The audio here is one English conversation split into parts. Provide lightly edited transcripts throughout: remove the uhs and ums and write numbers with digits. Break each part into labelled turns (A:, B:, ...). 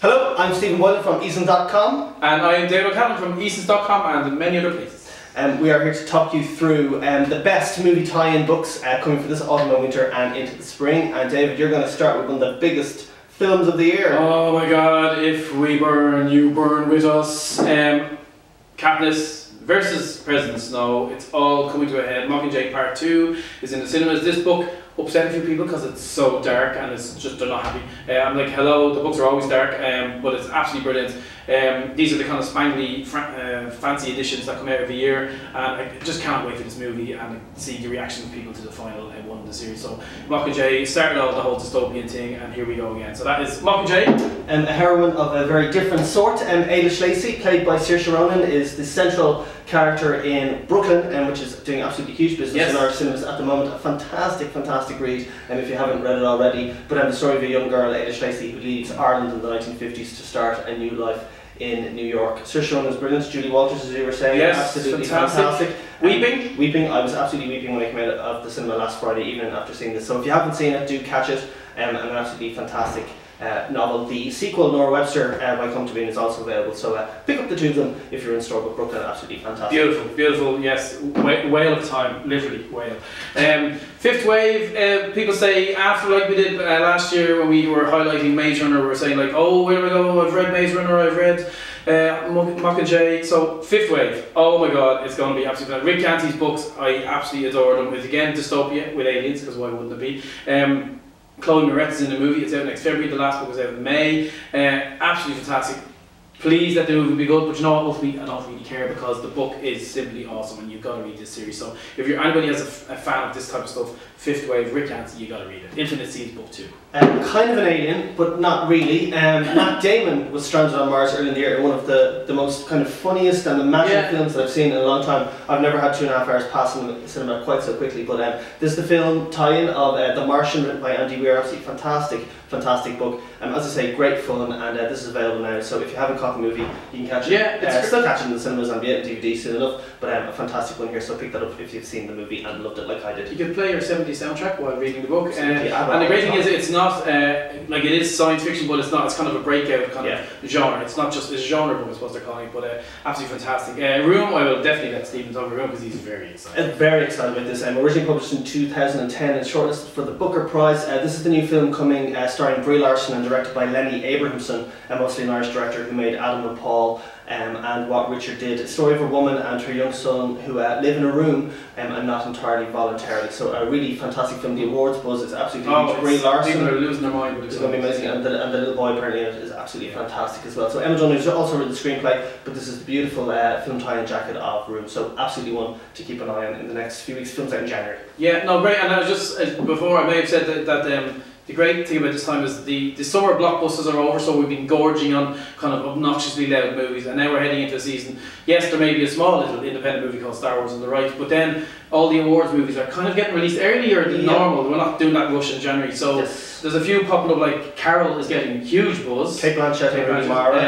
A: Hello, I'm Stephen Boylan from Eason.com.
B: And I am David O'Callaghan from Eason.com and many other places.
A: We are here to talk you through the best movie tie-in books coming for this autumn and winter and into the spring. And David, you're going to start with one of the biggest films of the year.
B: Oh my god, if we burn, you burn with us. Katniss versus President Snow, it's all coming to a head. Mockingjay Part 2 is in the cinemas. This book upset a few people because it's so dark and it's just, they're not happy. I'm like, hello, the books are always dark, but it's absolutely brilliant. These are the kind of spangly, fancy editions that come out every year, and I just can't wait for this movie and see the reaction of people to the final one of the series. So Mockingjay started all the whole dystopian thing, and here we go again. So that is Mockingjay.
A: A heroine of a very different sort. Ada Lacey, played by Saoirse Ronan, is the central character in Brooklyn, which is doing absolutely huge business in our cinemas at the moment. A fantastic read, if you haven't read it already. But the story of a young girl, Ada Lacey, who leaves Ireland in the 1950s to start a new life in New York. Saoirse Ronan is brilliant. Julie Walters, as you were saying, absolutely fantastic.
B: Weeping?
A: I was absolutely weeping when I came out of the cinema last Friday evening after seeing this. So if you haven't seen it, do catch it. An absolutely fantastic novel. The sequel, Nora Webster, by Come to Being, is also available. So pick up the two of them if you're in store. But Brooklyn, absolutely fantastic.
B: Beautiful. Yes, whale of time, literally whale. Fifth Wave. People say after, like we did last year when we were highlighting Maze Runner, we were saying like, oh, where do I go? I've read Maze Runner. I've read Mockingjay. So Fifth Wave. Oh my God, it's going to be absolutely fantastic. Rick Dante's books, I absolutely adore them. With again dystopia with aliens, because why wouldn't it be? Chloe Moretz is in the movie. It's out next February. The last book was out in May. Absolutely fantastic. Please let the movie be good, but you know what, ultimately I don't really care because the book is simply awesome and you've got to read this series. So if you're anybody has a fan of this type of stuff, Fifth Wave, Rick Dancy, you got to read it. Infinite Seas book 2.
A: Kind of an alien, but not really. Matt Damon was stranded on Mars early in the year in one of the most kind of funniest and imaginative films that I've seen in a long time. I've never had 2.5 hours pass in the cinema quite so quickly, but this is the film tie-in of The Martian, written by Andy Weir. Absolutely fantastic book. As I say, great fun, and this is available now. So if you haven't caught the movie, you can catch it.
B: Yeah, it's
A: still catch it in the cinemas and be on DVD soon enough. But a fantastic one here. So pick that up if you've seen the movie and loved it like I did.
B: You can play your 70s soundtrack while reading the book. And the great thing is, it's not like it is science fiction, but it's not. It's kind of a breakout kind of genre. It's not just a genre book, I suppose they're calling it. But absolutely fantastic. Room. I will definitely let Stephen talk about Room because he's very excited.
A: Very excited about this. Originally published in 2010 and shortlisted for the Booker Prize. This is the new film coming, starring Brie Larson and directed by Lenny Abrahamson, mostly an Irish director who made Adam and Paul and What Richard Did. A story of a woman and her young son who live in a room and not entirely voluntarily. So a really fantastic film. The awards buzz is absolutely huge. Brie Larson,
B: people are losing their mind, but it's
A: going to be amazing, and the little boy apparently in it is absolutely fantastic as well. So Emma Dunn has also written the screenplay, but this is the beautiful film tie-in jacket of Room. So absolutely one to keep an eye on in the next few weeks. Films out in January.
B: Yeah, no, great. And I was just before I may have said that the great thing about this time is the summer blockbusters are over, so we've been gorging on kind of obnoxiously loud movies, and now we're heading into a season. Yes, there may be a small little independent movie called Star Wars on the right, but then all the awards movies are kind of getting released earlier than normal. We're not doing that rush in January, so there's a few popping up, like Carol is getting huge buzz.
A: Kate Blanchett, Rooney Mara,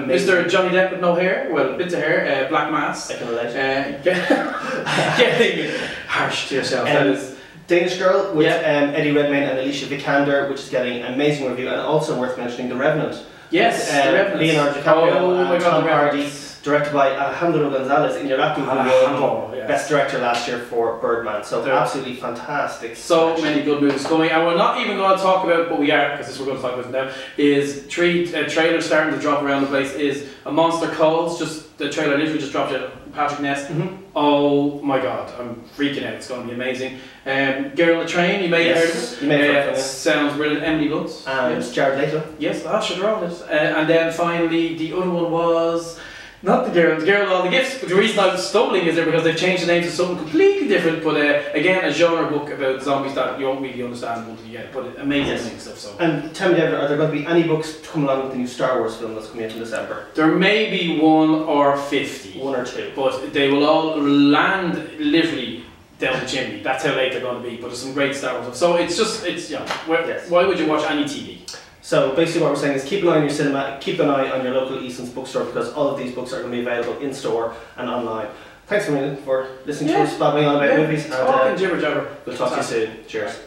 B: Mr. Johnny Depp with no hair, well, bits of hair, Black Mass.
A: I can relate.
B: Getting harsh to yourself.
A: Danish Girl with Eddie Redmayne and Alicia Vikander, which is getting an amazing review, and also worth mentioning The Revenant.
B: Yes, The Revenant.
A: Leonardo DiCaprio and Tom Hardy, directed by Alejandro Gonzalez, Iñárritu, who won Best Director last year for Birdman. So absolutely fantastic.
B: So many good movies coming, and we're not even going to talk about, but we are, because this is what we're going to talk about now, is three trailers starting to drop around the place. Is A Monster Calls, just the trailer literally just dropped out. Patrick Ness. Oh my God, I'm freaking out. It's going to be amazing. Girl on the Train, you may have heard of it.
A: You may have heard of it.
B: Sounds brilliant. Emily Blunt.
A: And Jared Leto.
B: Yes, sure, they're on it. And then finally, the other one was not the Girl with All the Gifts. But the reason I was stumbling is because they've changed the name to something completely different. But again, a genre book about zombies that you won't really understand until you get it. But amazing stuff. So. And
A: tell me, David, are there going to be any books to come along with the new Star Wars film that's coming out in December?
B: There may be 1 or 50.
A: 1 or 2.
B: But they will all land literally down the chimney. That's how late they're going to be. But there's some great Star Wars stuff. So why would you watch any TV?
A: So basically what we're saying is keep an eye on your cinema, keep an eye on your local Eason's bookstore, because all of these books are going to be available in store and online. Thanks a million for listening to us babbling on about movies.
B: And jibber jabber.
A: We'll talk to you soon. Cheers.